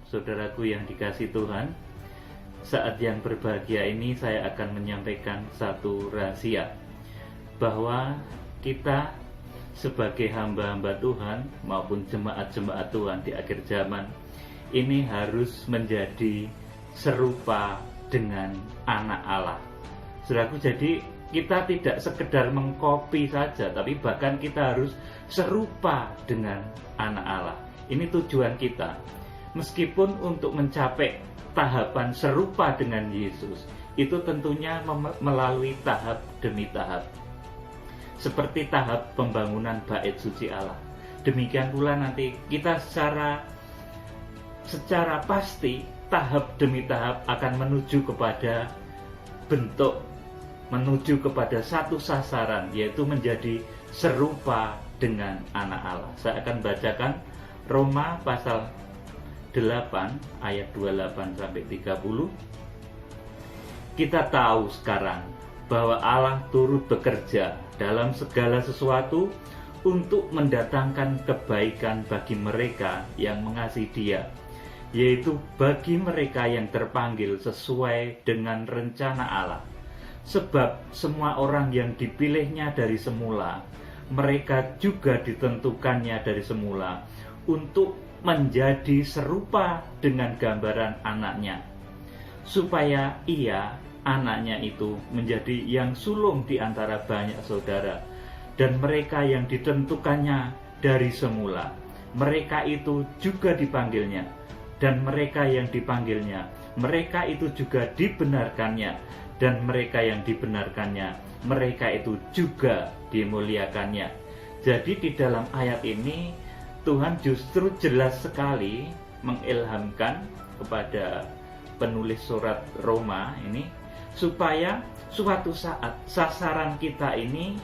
saudaraku yang dikasih Tuhan. Saat yang berbahagia ini saya akan menyampaikan satu rahasia, bahwa kita sebagai hamba-hamba Tuhan maupun jemaat-jemaat Tuhan di akhir zaman ini harus menjadi serupa dengan anak Allah. Saudaraku, jadi kita tidak sekedar mengkopi saja, tapi bahkan kita harus serupa dengan anak Allah. Ini tujuan kita. Meskipun untuk mencapai tahapan serupa dengan Yesus, itu tentunya melalui tahap demi tahap. Seperti tahap pembangunan bait suci Allah. Demikian pula nanti kita secara pasti tahap demi tahap akan menuju kepada bentuk, menuju kepada satu sasaran, yaitu menjadi serupa dengan anak Allah. Saya akan bacakan Roma pasal 8 ayat 28 sampai 30. Kita tahu sekarang bahwa Allah turut bekerja dalam segala sesuatu untuk mendatangkan kebaikan bagi mereka yang mengasihi Dia, yaitu bagi mereka yang terpanggil sesuai dengan rencana Allah. Sebab semua orang yang dipilihnya dari semula, mereka juga ditentukannya dari semula untuk menjadi serupa dengan gambaran anaknya, supaya ia, anaknya itu, menjadi yang sulung di antara banyak saudara. Dan mereka yang ditentukannya dari semula, mereka itu juga dipanggilnya. Dan mereka yang dipanggilnya, mereka itu juga dibenarkannya. Dan mereka yang dibenarkannya, mereka itu juga dimuliakannya. Jadi di dalam ayat ini Tuhan justru jelas sekali mengilhamkan kepada penulis surat Roma ini, supaya suatu saat sasaran kita ini,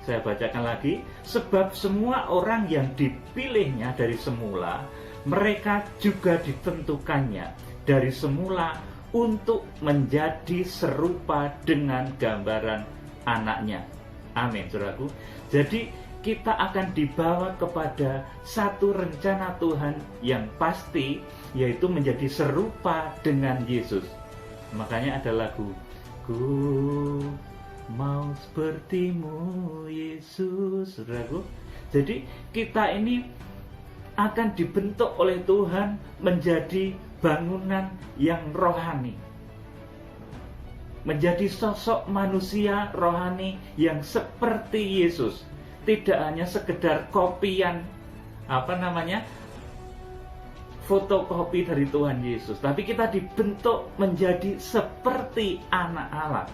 saya bacakan lagi, sebab semua orang yang dipilihnya dari semula, mereka juga ditentukannya dari semula untuk menjadi serupa dengan gambaran anaknya. Amin, saudaraku. Jadi kita akan dibawa kepada satu rencana Tuhan yang pasti, yaitu menjadi serupa dengan Yesus. Makanya ada lagu, Ku mau sepertimu Yesus, saudaraku. Jadi kita ini akan dibentuk oleh Tuhan menjadi bangunan yang rohani, menjadi sosok manusia rohani yang seperti Yesus. Tidak hanya sekedar kopian fotokopi dari Tuhan Yesus, tapi kita dibentuk menjadi seperti anak Allah,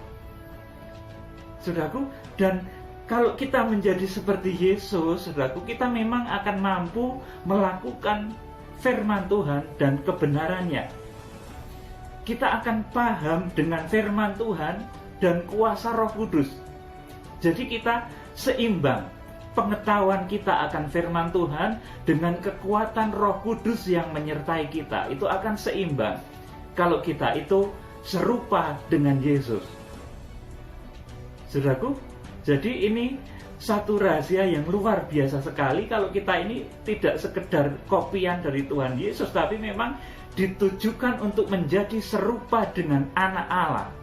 saudaraku. Dan kalau kita menjadi seperti Yesus, saudaraku, kita memang akan mampu melakukan firman Tuhan dan kebenarannya. Kita akan paham dengan firman Tuhan dan kuasa Roh Kudus. Jadi kita seimbang. Pengetahuan kita akan firman Tuhan dengan kekuatan Roh Kudus yang menyertai kita, itu akan seimbang kalau kita itu serupa dengan Yesus, saudaraku. Jadi ini satu rahasia yang luar biasa sekali, kalau kita ini tidak sekedar kopian dari Tuhan Yesus, tapi memang ditujukan untuk menjadi serupa dengan anak Allah,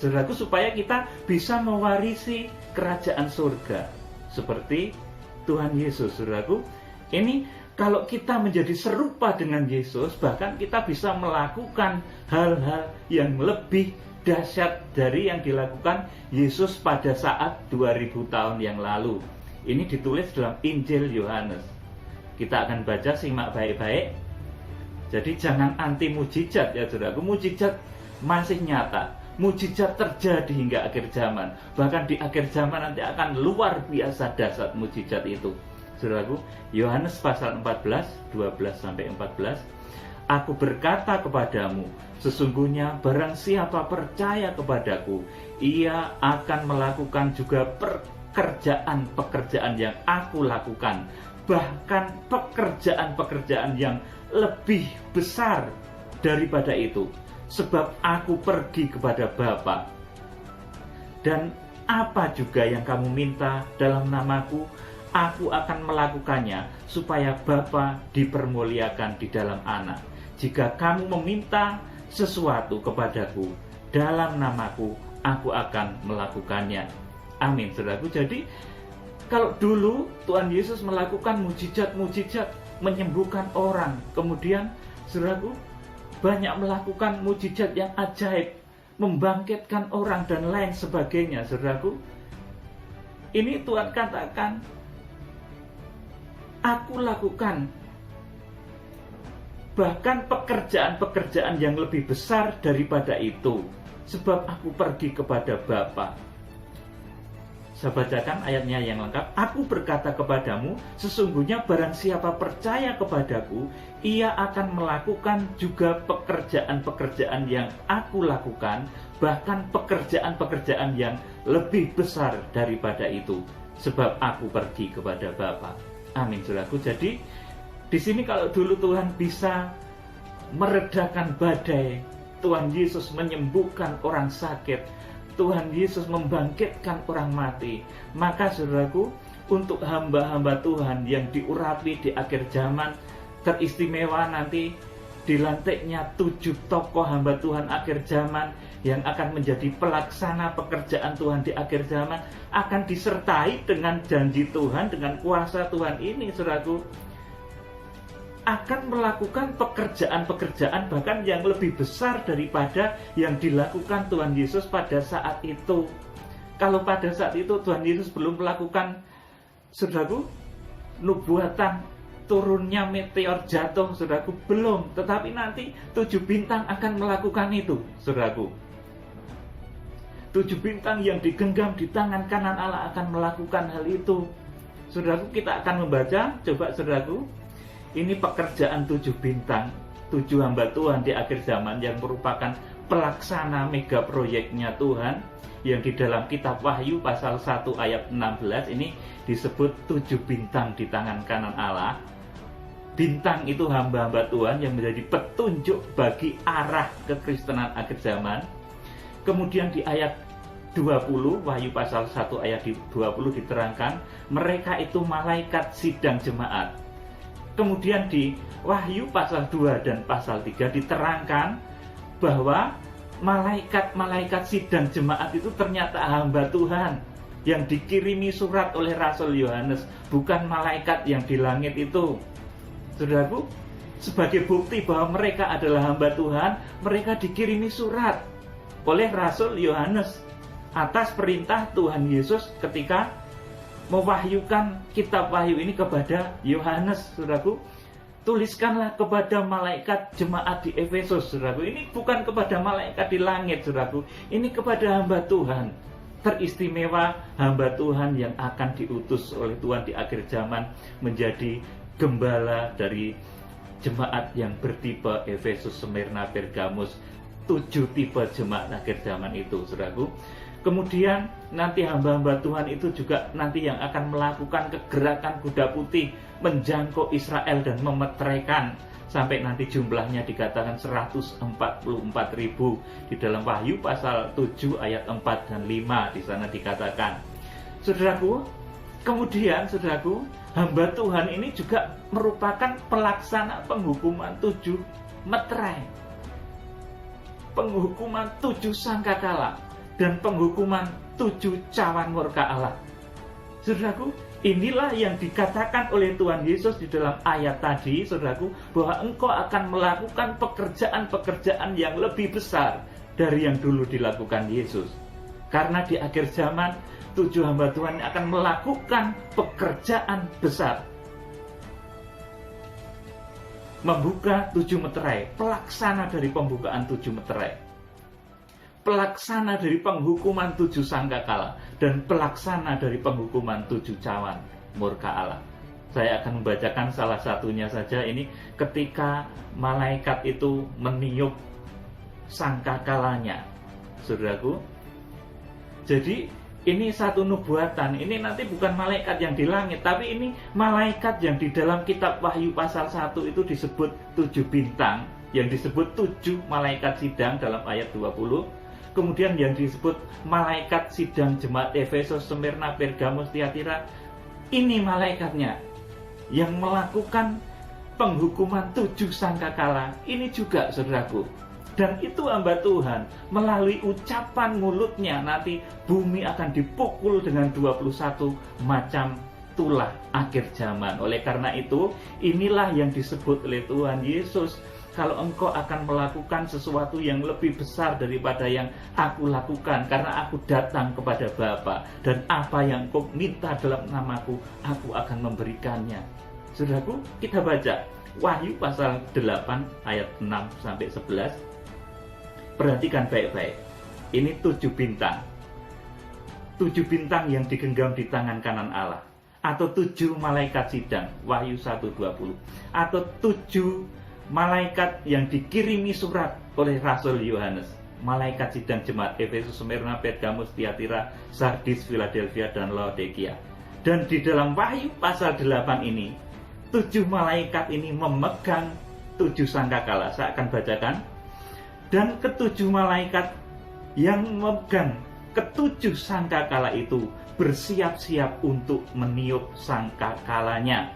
saudaraku, supaya kita bisa mewarisi kerajaan surga seperti Tuhan Yesus, saudaraku. Ini kalau kita menjadi serupa dengan Yesus, bahkan kita bisa melakukan hal-hal yang lebih dahsyat dari yang dilakukan Yesus pada saat 2000 tahun yang lalu. Ini ditulis dalam Injil Yohanes. Kita akan baca, simak baik-baik. Jadi jangan anti mujizat ya, saudaraku. Mujizat masih nyata. Mujizat terjadi hingga akhir zaman. Bahkan di akhir zaman nanti akan luar biasa dahsyat mujizat itu, saudaraku. Yohanes pasal 14, 12-14. Aku berkata kepadamu, sesungguhnya barang siapa percaya kepadaku, ia akan melakukan juga pekerjaan-pekerjaan yang aku lakukan. Bahkan pekerjaan-pekerjaan yang lebih besar daripada itu. Sebab aku pergi kepada Bapa. Dan apa juga yang kamu minta dalam namaku, aku akan melakukannya, supaya Bapa dipermuliakan di dalam Anak. jika kamu meminta sesuatu kepadaku dalam namaku, aku akan melakukannya. Amin, saudaraku. Jadi kalau dulu Tuhan Yesus melakukan mujizat-mujizat, menyembuhkan orang, kemudian saudaraku banyak melakukan mujizat yang ajaib, membangkitkan orang dan lain sebagainya, saudaraku. Ini Tuhan katakan, aku lakukan bahkan pekerjaan-pekerjaan yang lebih besar daripada itu, sebab aku pergi kepada Bapa. Saya bacakan ayatnya yang lengkap. Aku berkata kepadamu, sesungguhnya barang siapa percaya kepadaku, ia akan melakukan juga pekerjaan-pekerjaan yang aku lakukan, bahkan pekerjaan-pekerjaan yang lebih besar daripada itu, sebab aku pergi kepada Bapa. Amin, saudaraku. Jadi di sini kalau dulu Tuhan bisa meredakan badai, Tuhan Yesus menyembuhkan orang sakit, Tuhan Yesus membangkitkan orang mati, maka saudaraku, untuk hamba-hamba Tuhan yang diurapi di akhir zaman, teristimewa nanti dilantiknya 7 tokoh hamba Tuhan akhir zaman yang akan menjadi pelaksana pekerjaan Tuhan di akhir zaman, akan disertai dengan janji Tuhan, dengan kuasa Tuhan ini, saudaraku, akan melakukan pekerjaan-pekerjaan bahkan yang lebih besar daripada yang dilakukan Tuhan Yesus pada saat itu. Kalau pada saat itu Tuhan Yesus belum melakukan, saudaraku, nubuatan turunnya meteor jatuh, saudaraku, belum. Tetapi nanti 7 bintang akan melakukan itu, saudaraku. 7 bintang yang digenggam di tangan kanan Allah akan melakukan hal itu. Saudaraku, kita akan membaca, coba saudaraku, ini pekerjaan 7 bintang, 7 hamba Tuhan di akhir zaman yang merupakan pelaksana mega proyeknya Tuhan, yang di dalam kitab Wahyu pasal 1 ayat 16 ini disebut 7 bintang di tangan kanan Allah. Bintang itu hamba-hamba Tuhan yang menjadi petunjuk bagi arah kekristenan akhir zaman. Kemudian di ayat 20, Wahyu pasal 1 ayat 20 diterangkan, mereka itu malaikat sidang jemaat. Kemudian di Wahyu pasal 2 dan pasal 3 diterangkan bahwa malaikat-malaikat sidang jemaat itu ternyata hamba Tuhan yang dikirimi surat oleh Rasul Yohanes, bukan malaikat yang di langit itu. Saudaraku, sebagai bukti bahwa mereka adalah hamba Tuhan, mereka dikirimi surat oleh Rasul Yohanes atas perintah Tuhan Yesus ketika mewahyukan kitab Wahyu ini kepada Yohanes. Saudaraku, tuliskanlah kepada malaikat jemaat di Efesus, saudaraku. Ini bukan kepada malaikat di langit, saudaraku. Ini kepada hamba Tuhan teristimewa, hamba Tuhan yang akan diutus oleh Tuhan di akhir zaman menjadi gembala dari jemaat yang bertipe Efesus, Smyrna, Pergamus, 7 tipe jemaat akhir zaman itu, saudaraku. Kemudian nanti hamba-hamba Tuhan itu juga nanti yang akan melakukan kegerakan kuda putih menjangkau Israel dan memeteraikan sampai nanti jumlahnya dikatakan 144.000 di dalam Wahyu pasal 7 ayat 4 dan 5 di sana dikatakan. Saudaraku, kemudian saudaraku, hamba Tuhan ini juga merupakan pelaksana penghukuman 7 meterai, penghukuman 7 sangkakala, dan penghukuman 7 cawan murka Allah. Saudaraku, inilah yang dikatakan oleh Tuhan Yesus di dalam ayat tadi, saudaraku, bahwa engkau akan melakukan pekerjaan-pekerjaan yang lebih besar dari yang dulu dilakukan Yesus. Karena di akhir zaman, 7 hamba Tuhan akan melakukan pekerjaan besar. Membuka 7 meterai, pelaksana dari pembukaan 7 meterai, pelaksana dari penghukuman 7 sangkakala, dan pelaksana dari penghukuman 7 cawan murka Allah. Saya akan membacakan salah satunya saja. Ini ketika malaikat itu meniup sangkakalanya, saudaraku. Jadi ini satu nubuatan. Ini nanti bukan malaikat yang di langit, tapi ini malaikat yang di dalam kitab Wahyu pasal 1 itu disebut 7 bintang, yang disebut 7 malaikat sidang dalam ayat 20. Kemudian yang disebut malaikat sidang jemaat Efesus, Smyrna, Pergamus, Tiatira. Ini malaikatnya yang melakukan penghukuman 7 sangkakala ini juga, saudaraku. Dan itu hamba Tuhan, melalui ucapan mulutnya nanti bumi akan dipukul dengan 21 macam tulah akhir zaman. Oleh karena itu, inilah yang disebut oleh Tuhan Yesus, kalau engkau akan melakukan sesuatu yang lebih besar daripada yang aku lakukan, karena aku datang kepada Bapa, dan apa yang kau minta dalam namaku, aku akan memberikannya. Saudaraku, kita baca Wahyu pasal 8 ayat 6 sampai 11. Perhatikan baik-baik. Ini 7 bintang. 7 bintang yang digenggam di tangan kanan Allah. Atau 7 malaikat sidang. Wahyu 1:20. Atau 7 malaikat yang dikirimi surat oleh Rasul Yohanes. Malaikat sidang jemaat Efesus, Smyrna, Pergamus, Tiatira, Sardis, Philadelphia, dan Laodikia. Dan di dalam Wahyu pasal 8 ini, 7 malaikat ini memegang 7 sangkakala. Saya akan bacakan. Dan ketujuh malaikat yang memegang ketujuh sangkakala itu bersiap-siap untuk meniup sangkakalanya.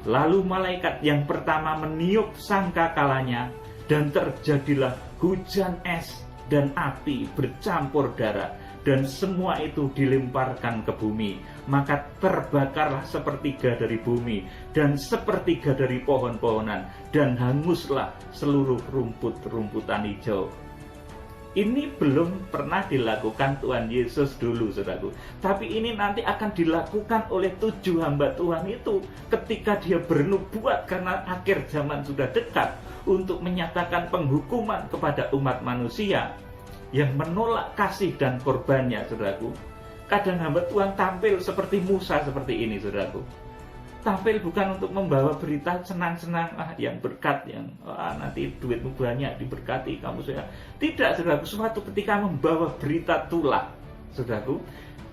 Lalu malaikat yang pertama meniup sangkakalanya, dan terjadilah hujan es dan api bercampur darah, dan semua itu dilemparkan ke bumi. Maka terbakarlah sepertiga dari bumi dan sepertiga dari pohon-pohonan, dan hanguslah seluruh rumput-rumputan hijau. Ini belum pernah dilakukan Tuhan Yesus dulu, saudaraku. Tapi ini nanti akan dilakukan oleh 7 hamba Tuhan itu ketika dia bernubuat, karena akhir zaman sudah dekat, untuk menyatakan penghukuman kepada umat manusia yang menolak kasih dan korbannya, saudaraku. Kadang hamba Tuhan tampil seperti Musa seperti ini, saudaraku. Tampil bukan untuk membawa berita senang-senang, yang berkat, yang nanti duitmu banyak, diberkati kamu saya. Tidak, saudaraku. Suatu ketika membawa berita tulah, saudaraku.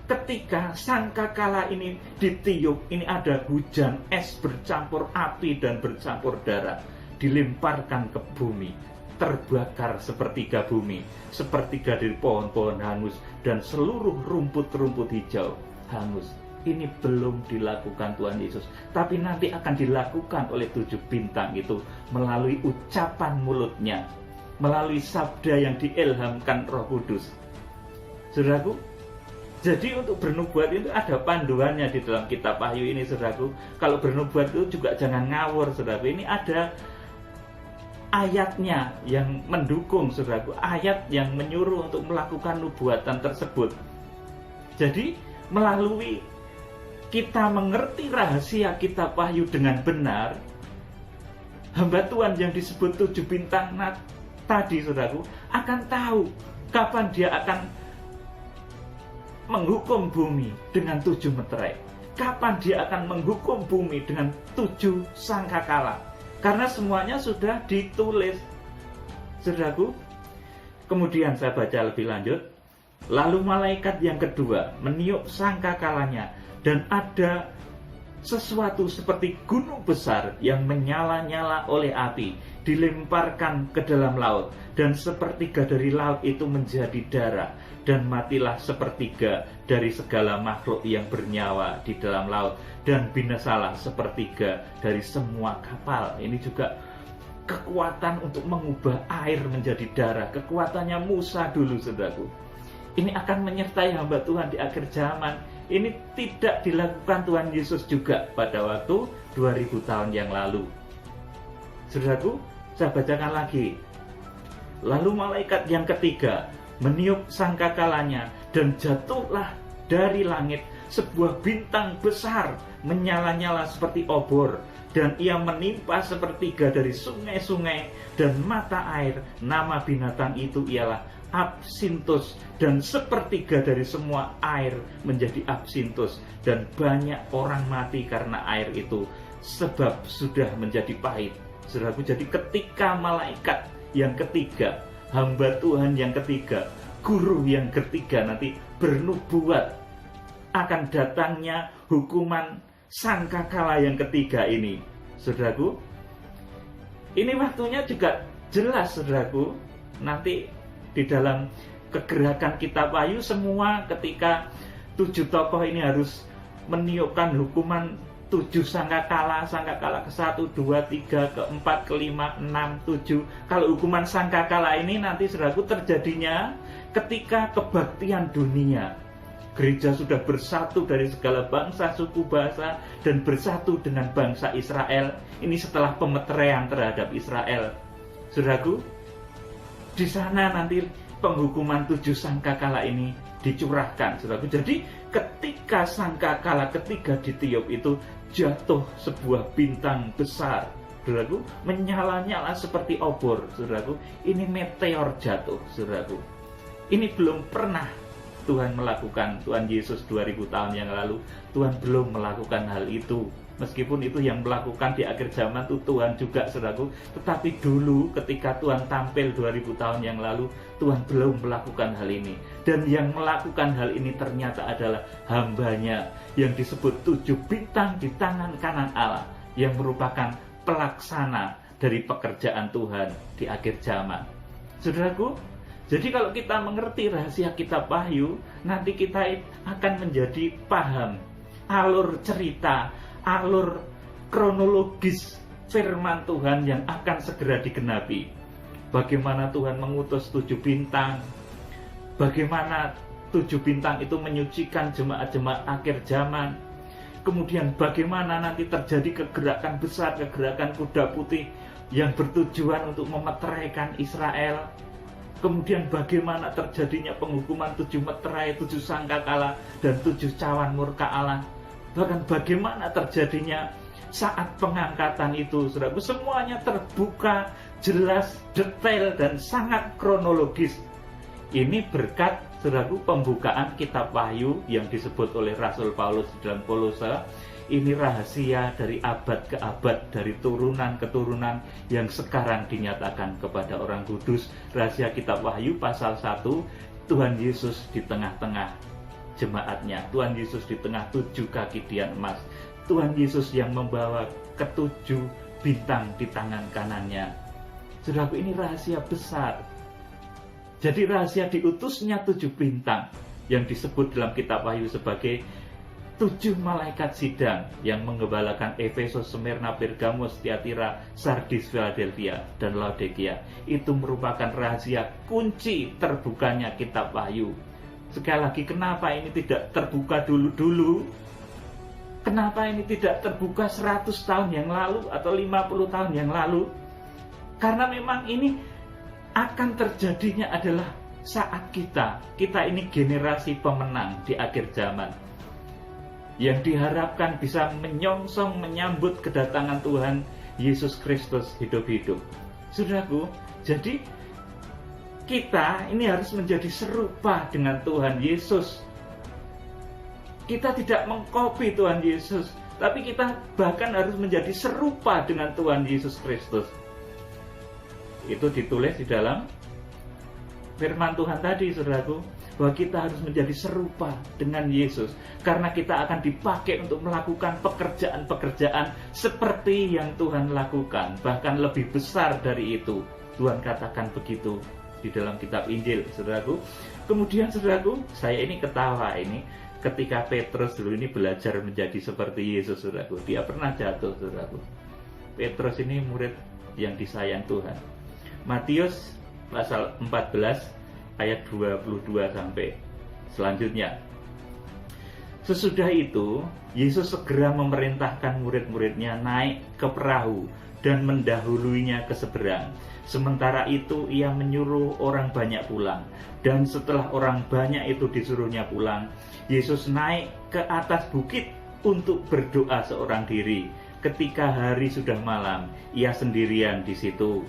Ketika sangkakala ini ditiup, ini ada hujan es bercampur api dan bercampur darah, dilemparkan ke bumi. Terbakar sepertiga bumi, sepertiga dari pohon-pohon hangus, dan seluruh rumput-rumput hijau hangus. Ini belum dilakukan Tuhan Yesus, tapi nanti akan dilakukan oleh 7 bintang itu melalui ucapan mulutnya, melalui sabda yang diilhamkan Roh Kudus. Saudaraku, jadi untuk bernubuat itu ada panduannya di dalam kitab Wahyu ini, saudaraku. Kalau bernubuat itu juga jangan ngawur, saudaraku. Ini ada ayatnya yang mendukung, saudaraku, ayat yang menyuruh untuk melakukan nubuatan tersebut. Jadi melalui kita mengerti rahasia kitab Wahyu dengan benar, hamba Tuhan yang disebut 7 bintang tadi, saudaraku, akan tahu kapan dia akan menghukum bumi dengan 7 meterai, kapan dia akan menghukum bumi dengan 7 sangkakala. Karena semuanya sudah ditulis, saudaraku. Kemudian saya baca lebih lanjut. Lalu malaikat yang kedua meniup sangkakalanya, dan ada sesuatu seperti gunung besar yang menyala-nyala oleh api, dilemparkan ke dalam laut, dan sepertiga dari laut itu menjadi darah, dan matilah sepertiga dari segala makhluk yang bernyawa di dalam laut, dan binasalah sepertiga dari semua kapal. Ini juga kekuatan untuk mengubah air menjadi darah, kekuatannya Musa dulu, saudaraku. Ini akan menyertai hamba Tuhan di akhir zaman. Ini tidak dilakukan Tuhan Yesus juga pada waktu 2000 tahun yang lalu. Saudaraku, saya bacakan lagi. Lalu malaikat yang ketiga meniup sangkakalanya, dan jatuhlah dari langit sebuah bintang besar menyala-nyala seperti obor, dan ia menimpa sepertiga dari sungai-sungai dan mata air. Nama binatang itu ialah Absintus, dan sepertiga dari semua air menjadi absintus, dan banyak orang mati karena air itu, sebab sudah menjadi pahit. Saudaraku, jadi ketika malaikat yang ketiga, hamba Tuhan yang ketiga, guru yang ketiga nanti bernubuat akan datangnya hukuman sangkakala yang ketiga ini, saudaraku, ini waktunya juga jelas, saudaraku. Nanti di dalam kegerakan kitab Wahyu semua ketika 7 tokoh ini harus meniupkan hukuman 7 sangkakala ke-1, 2, 3, ke-4, ke-5, 6, 7. Kalau hukuman sangkakala ini nanti saudaraku terjadinya ketika kebaktian dunia. Gereja sudah bersatu dari segala bangsa, suku, bahasa, dan bersatu dengan bangsa Israel. Ini setelah pemeteraian terhadap Israel. Saudaraku, di sana nanti penghukuman 7 sangkakala ini dicurahkan, saudaraku. Jadi ketika sangkakala ketiga ditiup itu jatuh sebuah bintang besar, saudaraku, menyala-nyala seperti obor, saudaraku. Ini meteor jatuh, saudaraku. Ini belum pernah Tuhan melakukan, Tuhan Yesus 2000 tahun yang lalu, Tuhan belum melakukan hal itu. Meskipun itu yang melakukan di akhir zaman itu Tuhan juga, saudaraku. Tetapi dulu ketika Tuhan tampil 2000 tahun yang lalu, Tuhan belum melakukan hal ini. Dan yang melakukan hal ini ternyata adalah hambanya yang disebut 7 bintang di tangan kanan Allah, yang merupakan pelaksana dari pekerjaan Tuhan di akhir zaman. Saudaraku, jadi kalau kita mengerti rahasia kitab Wahyu, nanti kita akan menjadi paham alur cerita, alur kronologis firman Tuhan yang akan segera digenapi. Bagaimana Tuhan mengutus 7 bintang, bagaimana 7 bintang itu menyucikan jemaat-jemaat akhir zaman. Kemudian bagaimana nanti terjadi kegerakan besar, kegerakan kuda putih yang bertujuan untuk memeteraikan Israel. Kemudian bagaimana terjadinya penghukuman 7 meterai, 7 sangkakala, dan 7 cawan murka Allah. Bahkan bagaimana terjadinya saat pengangkatan itu, saudaraku. Semuanya terbuka, jelas, detail, dan sangat kronologis. Ini berkat, saudaraku, pembukaan kitab Wahyu yang disebut oleh Rasul Paulus di dalam Kolose. Ini rahasia dari abad ke abad, dari turunan ke turunan yang sekarang dinyatakan kepada orang kudus. Rahasia kitab Wahyu pasal 1, Tuhan Yesus di tengah-tengah jemaatnya. Tuhan Yesus di tengah 7 kaki dian emas. Tuhan Yesus yang membawa ke-7 bintang di tangan kanannya. Saudaraku, ini rahasia besar. Jadi rahasia diutusnya 7 bintang yang disebut dalam kitab Wahyu sebagai 7 malaikat sidang yang menggembalakan Efesus, Smyrna, Pergamos, Tiatira, Sardis, Philadelphia, dan Laodikia. Itu merupakan rahasia kunci terbukanya kitab Wahyu. Sekali lagi, kenapa ini tidak terbuka dulu-dulu? Kenapa ini tidak terbuka 100 tahun yang lalu atau 50 tahun yang lalu? Karena memang ini akan terjadinya adalah saat kita ini generasi pemenang di akhir zaman, yang diharapkan bisa menyongsong menyambut kedatangan Tuhan Yesus Kristus hidup-hidup. Saudaraku, jadi kita ini harus menjadi serupa dengan Tuhan Yesus. Kita tidak mengkopi Tuhan Yesus, tapi kita bahkan harus menjadi serupa dengan Tuhan Yesus Kristus. Itu ditulis di dalam firman Tuhan tadi, saudaraku, bahwa kita harus menjadi serupa dengan Yesus, karena kita akan dipakai untuk melakukan pekerjaan-pekerjaan seperti yang Tuhan lakukan, bahkan lebih besar dari itu. Tuhan katakan begitu di dalam kitab Injil, saudaraku. Kemudian, saudaraku, saya ini ketawa ini ketika Petrus dulu ini belajar menjadi seperti Yesus, saudaraku. Dia pernah jatuh, saudaraku. Petrus ini murid yang disayang Tuhan. Matius pasal 14 ayat 22 sampai selanjutnya. Sesudah itu, Yesus segera memerintahkan murid-muridnya naik ke perahu dan mendahuluinya ke seberang. Sementara itu ia menyuruh orang banyak pulang. Dan setelah orang banyak itu disuruhnya pulang, Yesus naik ke atas bukit untuk berdoa seorang diri. Ketika hari sudah malam, ia sendirian di situ.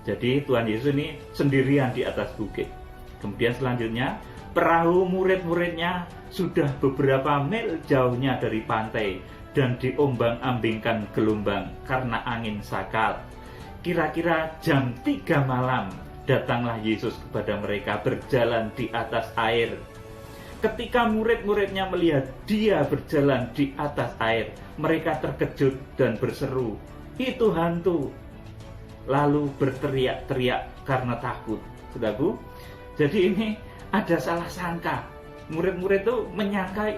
Jadi Tuhan Yesus ini sendirian di atas bukit. Kemudian selanjutnya, perahu murid-muridnya sudah beberapa mil jauhnya dari pantai dan diombang-ambingkan gelombang karena angin sakal. Kira-kira jam 3 malam datanglah Yesus kepada mereka berjalan di atas air. Ketika murid-muridnya melihat dia berjalan di atas air, mereka terkejut dan berseru, "Itu hantu!" Lalu berteriak-teriak karena takut. Saudaraku, jadi ini ada salah sangka. Murid-murid itu menyangka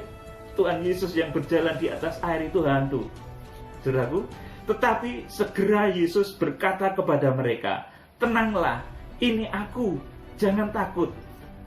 Tuhan Yesus yang berjalan di atas air itu hantu. Saudaraku, tetapi segera Yesus berkata kepada mereka, "Tenanglah, ini aku, jangan takut."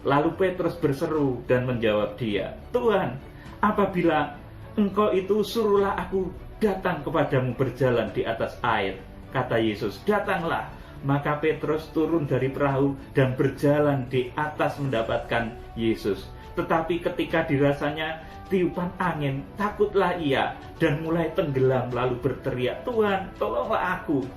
Lalu Petrus berseru dan menjawab dia, "Tuhan, apabila Engkau itu, suruhlah aku datang kepadamu berjalan di atas air." Kata Yesus, "Datanglah." Maka Petrus turun dari perahu dan berjalan di atas mendapatkan Yesus. Tetapi ketika dirasanya tiupan angin, takutlah ia dan mulai tenggelam, lalu berteriak, "Tuhan, tolonglah aku."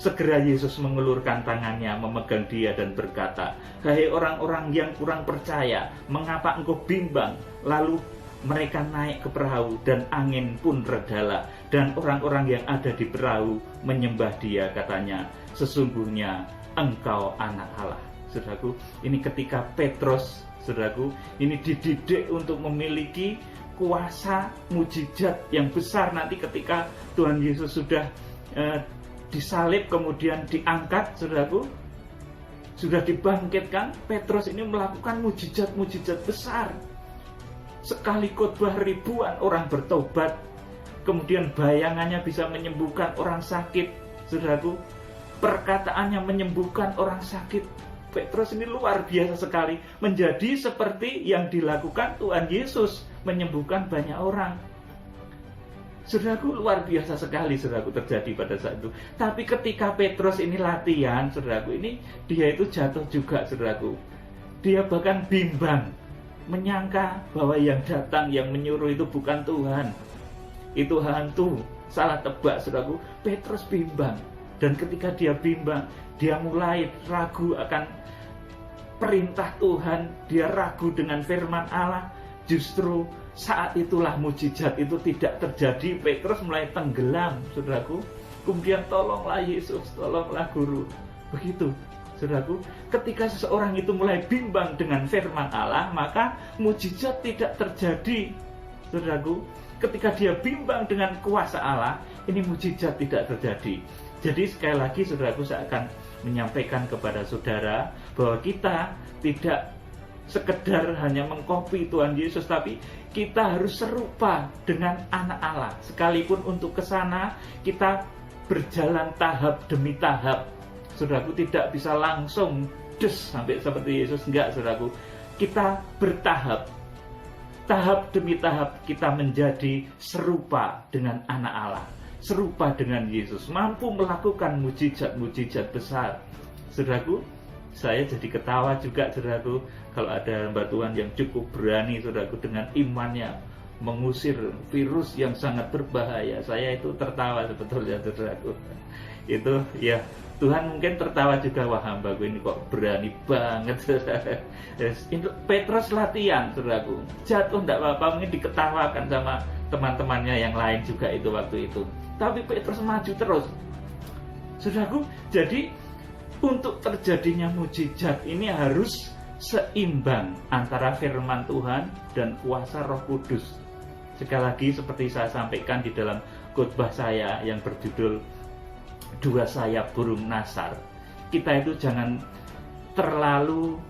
Segera Yesus mengulurkan tangannya, memegang dia dan berkata, "Hai orang-orang yang kurang percaya, mengapa engkau bimbang?" Lalu mereka naik ke perahu dan angin pun redalah, dan orang-orang yang ada di perahu menyembah dia, katanya, "Sesungguhnya engkau anak Allah." Saudaraku, ini ketika Petrus, saudaraku, ini dididik untuk memiliki kuasa mujizat yang besar nanti ketika Tuhan Yesus sudah disalib kemudian diangkat, saudaraku, sudah dibangkitkan. Petrus ini melakukan mujizat-mujizat besar. Sekali khotbah ribuan orang bertobat, kemudian bayangannya bisa menyembuhkan orang sakit, saudaraku, perkataannya menyembuhkan orang sakit. Petrus ini luar biasa sekali, menjadi seperti yang dilakukan Tuhan Yesus, menyembuhkan banyak orang. Saudaraku, luar biasa sekali, saudaraku, terjadi pada saat itu. Tapi ketika Petrus ini latihan, saudaraku, ini dia itu jatuh juga, saudaraku. Dia bahkan bimbang, menyangka bahwa yang datang, yang menyuruh itu bukan Tuhan, itu hantu, salah tebak, saudaraku. Petrus bimbang, dan ketika dia bimbang, dia mulai ragu akan perintah Tuhan, dia ragu dengan firman Allah. Justru saat itulah mujizat itu tidak terjadi. Petrus mulai tenggelam, saudaraku. Kemudian, "Tolonglah Yesus, tolonglah Guru." Begitu, saudaraku. Ketika seseorang itu mulai bimbang dengan firman Allah, maka mujizat tidak terjadi, saudaraku. Ketika dia bimbang dengan kuasa Allah, ini mujizat tidak terjadi. Jadi sekali lagi, saudaraku, saya akan menyampaikan kepada saudara bahwa kita tidak sekedar hanya mengkopi Tuhan Yesus, tapi kita harus serupa dengan anak Allah. Sekalipun untuk ke sana kita berjalan tahap demi tahap. Saudaraku, tidak bisa langsung sampai seperti Yesus, enggak, saudaraku. Kita bertahap. Tahap demi tahap kita menjadi serupa dengan anak Allah, serupa dengan Yesus, mampu melakukan mujizat-mujizat besar. Saudaraku, saya jadi ketawa juga, saudaraku, kalau ada hamba Tuhan yang cukup berani, saudaraku, dengan imannya mengusir virus yang sangat berbahaya. Saya itu tertawa sebetulnya, saudaraku. Itu ya, Tuhan mungkin tertawa juga, wah, hambaku ini kok berani banget. Petrus latihan, saudaraku, jatuh tidak apa-apa, mungkin diketawakan sama teman-temannya yang lain juga itu waktu itu. Tapi Petrus maju terus, saudaraku. Jadi untuk terjadinya mujizat ini harus seimbang antara firman Tuhan dan kuasa Roh Kudus. Sekali lagi, seperti saya sampaikan di dalam khotbah saya yang berjudul "Dua Sayap Burung Nasar", kita itu jangan terlalu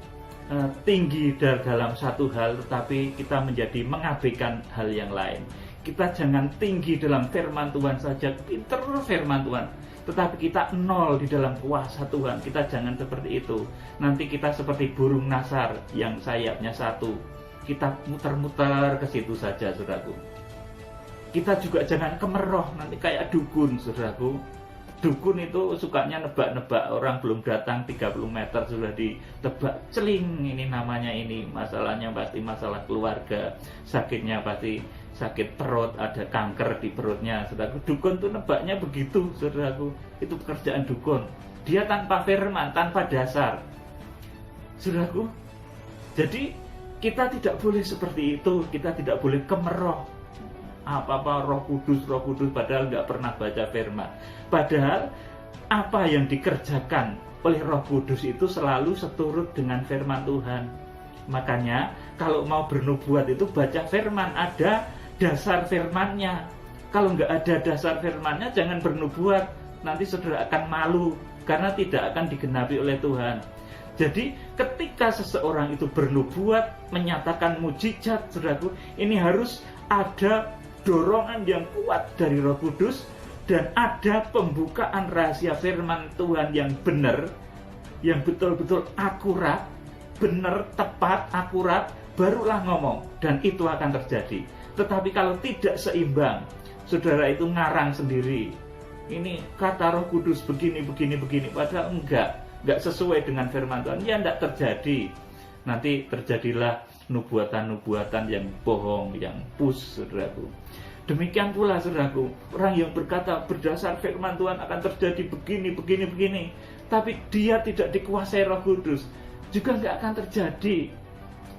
tinggi dalam satu hal, tetapi kita menjadi mengabaikan hal yang lain. Kita jangan tinggi dalam firman Tuhan saja, pinter firman Tuhan, tetapi kita nol di dalam kuasa Tuhan. Kita jangan seperti itu. Nanti kita seperti burung nasar yang sayapnya satu, kita muter-muter ke situ saja, saudaraku. Kita juga jangan kemeroh, nanti kayak dukun, saudaraku. Dukun itu sukanya nebak-nebak, orang belum datang 30 meter sudah ditebak, celing, ini namanya ini, masalahnya pasti masalah keluarga, sakitnya pasti sakit perut, ada kanker di perutnya, saudaraku. Dukun itu nebaknya begitu, saudaraku. Itu pekerjaan dukun. Dia tanpa firman, tanpa dasar, saudaraku. Jadi kita tidak boleh seperti itu, kita tidak boleh kemeroh. Apa-apa Roh Kudus, padahal nggak pernah baca firman. Padahal apa yang dikerjakan oleh Roh Kudus itu selalu seturut dengan firman Tuhan. Makanya kalau mau bernubuat itu baca firman, ada dasar firmannya. Kalau nggak ada dasar firmannya, jangan bernubuat. Nanti saudara akan malu karena tidak akan digenapi oleh Tuhan. Jadi ketika seseorang itu bernubuat, menyatakan mujizat, saudaraku, ini harus ada dorongan yang kuat dari Roh Kudus, dan ada pembukaan rahasia firman Tuhan yang benar, yang betul-betul akurat, benar, tepat, akurat, barulah ngomong, dan itu akan terjadi. Tetapi kalau tidak seimbang, saudara itu ngarang sendiri, ini kata Roh Kudus begini, padahal enggak sesuai dengan firman Tuhan, ya enggak terjadi. Nanti terjadilah nubuatan-nubuatan yang bohong, yang pus, saudaraku. Demikian pula, saudaraku, orang yang berkata berdasar firman Tuhan akan terjadi begini, tapi dia tidak dikuasai Roh Kudus, juga enggak akan terjadi.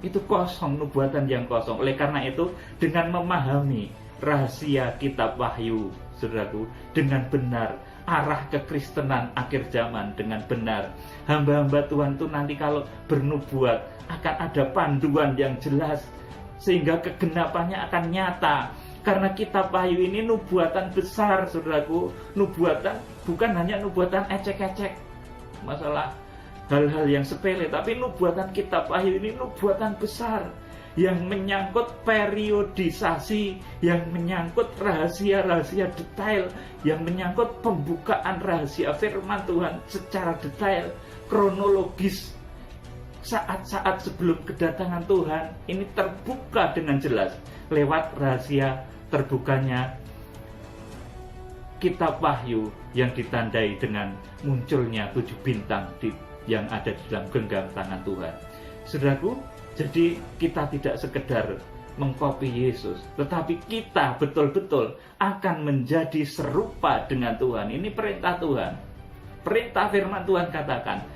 Itu kosong, nubuatan yang kosong. Oleh karena itu, dengan memahami rahasia kitab Wahyu, saudaraku, dengan benar, arah kekristenan akhir zaman dengan benar, hamba-hamba Tuhan itu nanti kalau bernubuat akan ada panduan yang jelas, sehingga kegenapannya akan nyata. Karena kitab Wahyu ini nubuatan besar, saudaraku. Nubuatan bukan hanya nubuatan ecek-ecek, masalah hal-hal yang sepele, tapi nubuatan kitab Wahyu ini nubuatan besar, yang menyangkut periodisasi, yang menyangkut rahasia-rahasia detail, yang menyangkut pembukaan rahasia firman Tuhan secara detail, kronologis. Saat-saat sebelum kedatangan Tuhan ini terbuka dengan jelas lewat rahasia terbukanya kitab Wahyu yang ditandai dengan munculnya 7 bintang yang ada di dalam genggam tangan Tuhan. Saudaraku, jadi kita tidak sekedar mengkopi Yesus, tetapi kita betul-betul akan menjadi serupa dengan Tuhan. Ini perintah Tuhan. Perintah firman Tuhan katakan,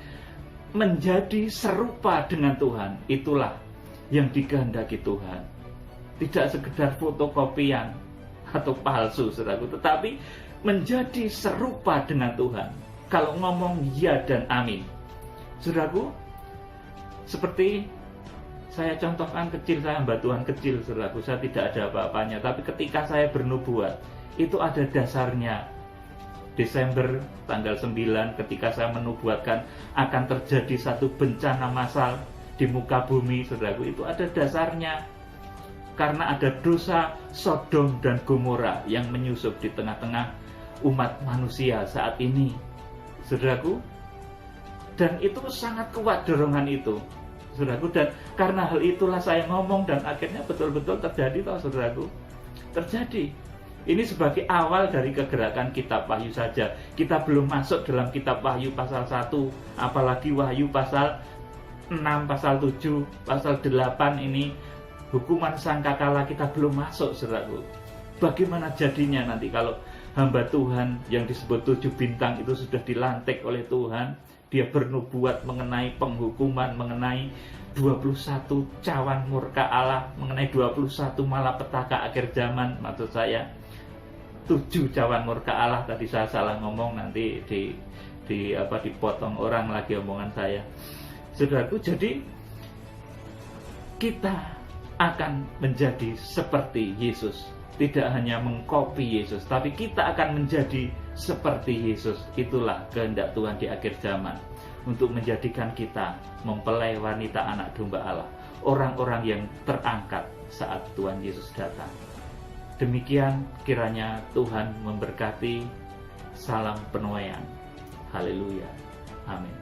menjadi serupa dengan Tuhan. Itulah yang dikehendaki Tuhan. Tidak sekedar fotokopian atau palsu, saudaraku, tetapi menjadi serupa dengan Tuhan. Kalau ngomong ya dan amin, saudaraku, seperti saya contohkan kecil, saya hamba Tuhan kecil, saudaraku, saya tidak ada apa-apanya, tapi ketika saya bernubuat, itu ada dasarnya. Desember tanggal 9, ketika saya menubuatkan akan terjadi satu bencana massal di muka bumi, saudaraku, itu ada dasarnya. Karena ada dosa Sodom dan Gomora yang menyusup di tengah-tengah umat manusia saat ini, saudaraku. Dan itu sangat kuat dorongan itu, saudaraku. Dan karena hal itulah saya ngomong, dan akhirnya betul-betul terjadi, toh, saudaraku. Terjadi. Ini sebagai awal dari kegerakan kitab Wahyu saja. Kita belum masuk dalam kitab Wahyu pasal 1, apalagi Wahyu pasal 6, pasal 7, pasal 8 ini hukuman sangkakala, kita belum masuk, saudaraku. Bagaimana jadinya nanti kalau hamba Tuhan yang disebut 7 bintang itu sudah dilantik oleh Tuhan, dia bernubuat mengenai penghukuman, mengenai 21 cawan murka Allah, mengenai 21 malapetaka akhir zaman, maksud saya 7 cawan murka Allah. Tadi saya salah ngomong, nanti dipotong orang lagi omongan saya, saudaraku. Jadi kita akan menjadi seperti Yesus, tidak hanya mengkopi Yesus, tapi kita akan menjadi seperti Yesus. Itulah kehendak Tuhan di akhir zaman, untuk menjadikan kita mempelai wanita anak domba Allah, orang-orang yang terangkat saat Tuhan Yesus datang. Demikian kiranya Tuhan memberkati. Salam penuaian. Haleluya. Amin.